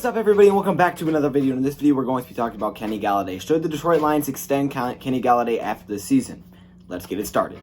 What's up, everybody, and welcome back to another video. In this video, we're going to be talking about Kenny Golladay. Should the Detroit Lions extend Kenny Golladay after this season? Let's get it started.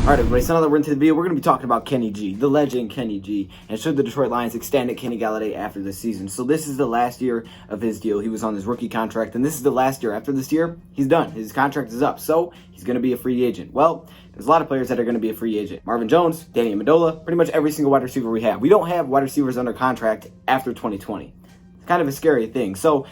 Alright, everybody, so now that we're into the video, we're going to be talking about Kenny G, the legend Kenny G, and should the Detroit Lions extend Kenny Golladay after this season. So this is the last year of his deal. He was on his rookie contract, and this is the last year. After this year, he's done. His contract is up, so he's going to be a free agent. Well, there's a lot of players that are going to be a free agent. Marvin Jones, Danny Amendola, pretty much every single wide receiver we have. We don't have wide receivers under contract after 2020. It's kind of a scary thing. So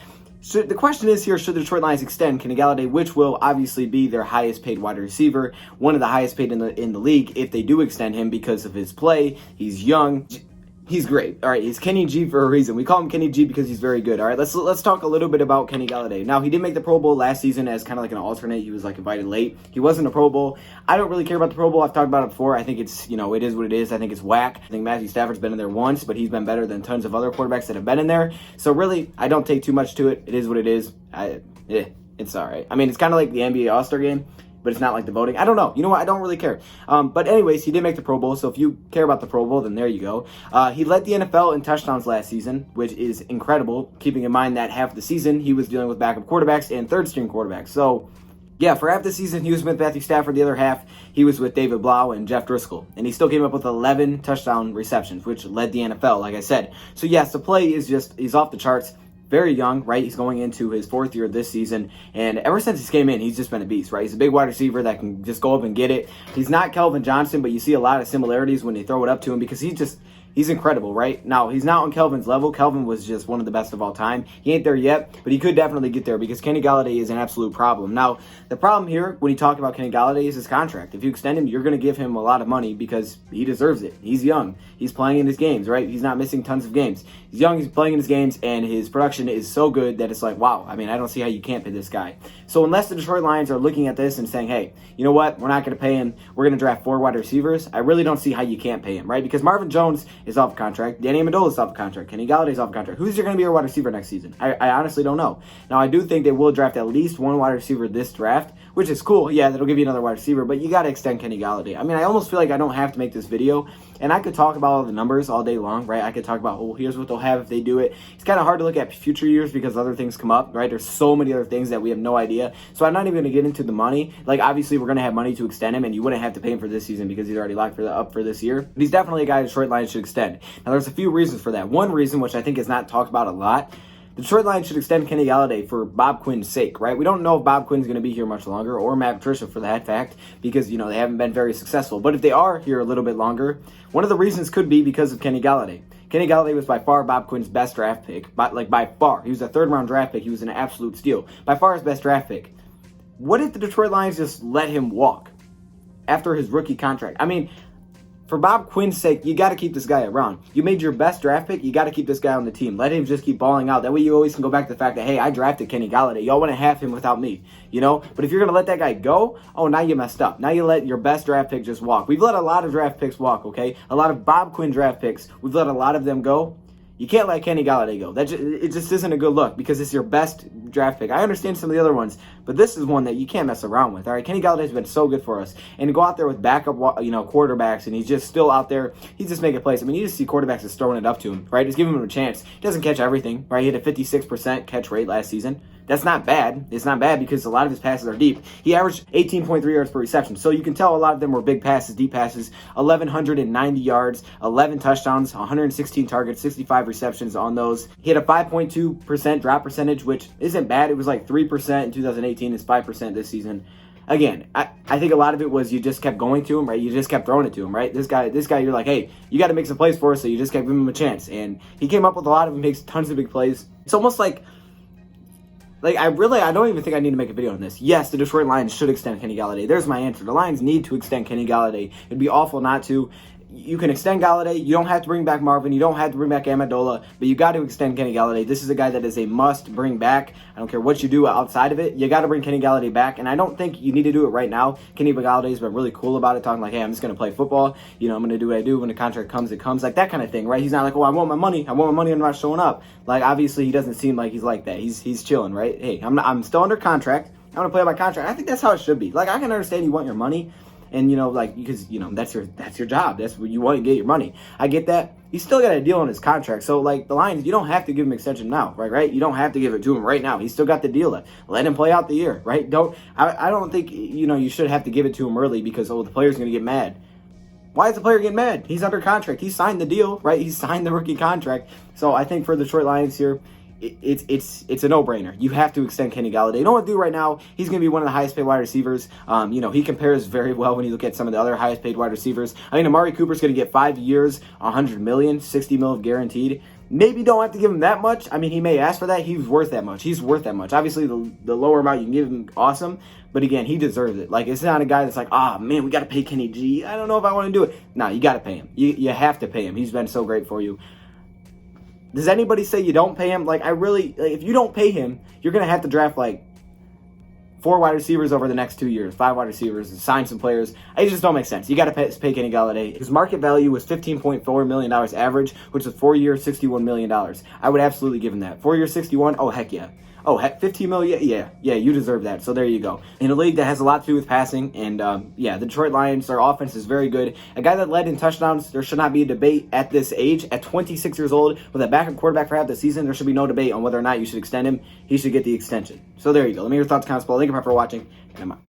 the question is here, should the Detroit Lions extend Kenny Golladay, which will obviously be their highest paid wide receiver, one of the highest paid in the league if they do extend him because of his play. He's young. He's great. All right, he's Kenny G for a reason. We call him Kenny G because he's very good. All right, let's talk a little bit about Kenny Golladay. Now, he did make the Pro Bowl last season as kind of like an alternate. He was like invited late. He wasn't a Pro Bowl. I don't really care about the Pro Bowl. I've talked about it before. I think it's, it is what it is. I think it's whack. I think Matthew Stafford's been in there once, but he's been better than tons of other quarterbacks that have been in there. So really, I don't take too much to it. It is what it is. It's all right. I mean, it's kind of like the NBA All-Star game, but it's not like the voting. I don't know. You know what? I don't really care. But anyways, he did make the Pro Bowl, so if you care about the Pro Bowl, then there you go. He led the NFL in touchdowns last season, which is incredible, keeping in mind that half the season he was dealing with backup quarterbacks and third-string quarterbacks. So, yeah, for half the season, he was with Matthew Stafford. The other half, he was with David Blau and Jeff Driscoll. And he still came up with 11 touchdown receptions, which led the NFL, like I said. So, yes, the play is he's off the charts. Very young, right? He's going into his fourth year this season, and ever since he came in, he's just been a beast, right? He's a big wide receiver that can just go up and get it. He's not Kelvin Johnson, but you see a lot of similarities when they throw it up to him because he's incredible, right? Now, he's not on Kelvin's level. Kelvin was just one of the best of all time. He ain't there yet, but he could definitely get there because Kenny Golladay is an absolute problem. Now, the problem here when you talk about Kenny Golladay is his contract. If you extend him, you're going to give him a lot of money because he deserves it. He's young. He's playing in his games, right? He's not missing tons of games. He's young, he's playing in his games, and his production is so good that it's like, wow, I mean, I don't see how you can't pay this guy. So unless the Detroit Lions are looking at this and saying, hey, you know what? We're not going to pay him. We're going to draft 4 wide receivers. I really don't see how you can't pay him, right? Because Marvin Jones is off contract. Danny Amendola is off contract. Kenny Golladay is off contract. Who's going to be our wide receiver next season? I honestly don't know. Now, I do think they will draft at least 1 wide receiver this draft, which is cool. Yeah, that'll give you another wide receiver, but you got to extend Kenny Golladay. I mean, I almost feel like I don't have to make this video, and I could talk about all the numbers all day long, right? I could talk about, oh, here's what they'll have if they do it. It's kind of hard to look at future years because other things come up, right? There's so many other things that we have no idea. So I'm not even going to get into the money. Like, obviously, we're going to have money to extend him, and you wouldn't have to pay him for this season because he's already locked up for this year. But he's definitely a guy Detroit Lions should extend. Now, there's a few reasons for that. One reason, which I think is not talked about a lot, the Detroit Lions should extend Kenny Golladay for Bob Quinn's sake, right? We don't know if Bob Quinn's going to be here much longer, or Matt Patricia for that fact, because, they haven't been very successful. But if they are here a little bit longer, one of the reasons could be because of Kenny Golladay. Kenny Golladay was by far Bob Quinn's best draft pick, by far. He was a third-round draft pick. He was an absolute steal. By far his best draft pick. What if the Detroit Lions just let him walk after his rookie contract? I mean, for Bob Quinn's sake, you got to keep this guy around. You made your best draft pick. You got to keep this guy on the team. Let him just keep balling out. That way you always can go back to the fact that, hey, I drafted Kenny Golladay. Y'all want to have him without me, But if you're going to let that guy go, oh, now you messed up. Now you let your best draft pick just walk. We've let a lot of draft picks walk, okay? A lot of Bob Quinn draft picks. We've let a lot of them go. You can't let Kenny Golladay go. It just isn't a good look because it's your best draft pick. I understand some of the other ones, but this is one that you can't mess around with. All right, Kenny Galladay's been so good for us, and to go out there with backup, quarterbacks, and he's just still out there. He's just making plays. I mean, you just see quarterbacks just throwing it up to him, right? Just giving him a chance. He doesn't catch everything, right? He had a 56% catch rate last season. That's not bad. It's not bad because a lot of his passes are deep. He averaged 18.3 yards per reception. So you can tell a lot of them were big passes, deep passes, 1,190 yards, 11 touchdowns, 116 targets, 65 receptions on those. He had a 5.2% drop percentage, which isn't bad. It was like 3% in 2018. It's 5% this season. Again, I think a lot of it was you just kept going to him, right? You just kept throwing it to him, right? This guy, you're like, hey, you got to make some plays for us, so you just kept giving him a chance. And he came up with a lot of them, makes tons of big plays. It's almost like I don't even think I need to make a video on this. Yes, the Detroit Lions should extend Kenny Golladay. There's my answer. The Lions need to extend Kenny Golladay. It'd be awful not to. You can extend Golladay. You don't have to bring back Marvin. You don't have to bring back Amendola, but you got to extend Kenny Golladay. This is a guy that is a must bring back. I don't care what you do outside of it. You got to bring Kenny Golladay back, and I don't think you need to do it right now. Kenny Golladay has been really cool about it, talking like, hey, I'm just going to play football. I'm going to do what I do. When the contract comes, it comes. Like that kind of thing, right? He's not like, oh, I want my money. I'm not showing up. Like, obviously, he doesn't seem like he's like that. He's chilling, right? Hey, I'm still under contract. I'm going to play on my contract. I think that's how it should be. Like, I can understand you want your money, and because that's your job. That's where you want to get your money. I get that. He's still got a deal on his contract. So the Lions, you don't have to give him extension now, right? You don't have to give it to him right now. He's still got the deal left. Let him play out the year, right? I don't think you should have to give it to him early because the player's going to get mad. Why is the player getting mad? He's under contract. He signed the deal, right? He signed the rookie contract. So I think for the Detroit Lions here, it's a no-brainer. You have to extend Kenny Golladay. You know what to do right now? He's going to be one of the highest-paid wide receivers. He compares very well when you look at some of the other highest-paid wide receivers. I mean, Amari Cooper's going to get 5 years, $100 million, $60 million guaranteed. Maybe don't have to give him that much. I mean, he may ask for that. He's worth that much. Obviously, the lower amount you can give him, awesome. But again, he deserves it. It's not a guy that's like, man, we got to pay Kenny G. I don't know if I want to do it. No, you got to pay him. You have to pay him. He's been so great for you. Does anybody say you don't pay him? If you don't pay him, you're going to have to draft 4 wide receivers over the next 2 years, 5 wide receivers, and sign some players. It just don't make sense. You got to pay Kenny Golladay. His market value was $15.4 million average, which is 4 years, $61 million. I would absolutely give him that. 4 years, 61. Oh, heck yeah. Oh, heck, 15 million. Yeah, you deserve that. So there you go. In a league that has a lot to do with passing, and the Detroit Lions, their offense is very good. A guy that led in touchdowns, there should not be a debate at this age. At 26 years old, with a backup quarterback for half the season, there should be no debate on whether or not you should extend him. He should get the extension. So there you go. Let me know your thoughts, comments below. Thank you for watching, and I'm out.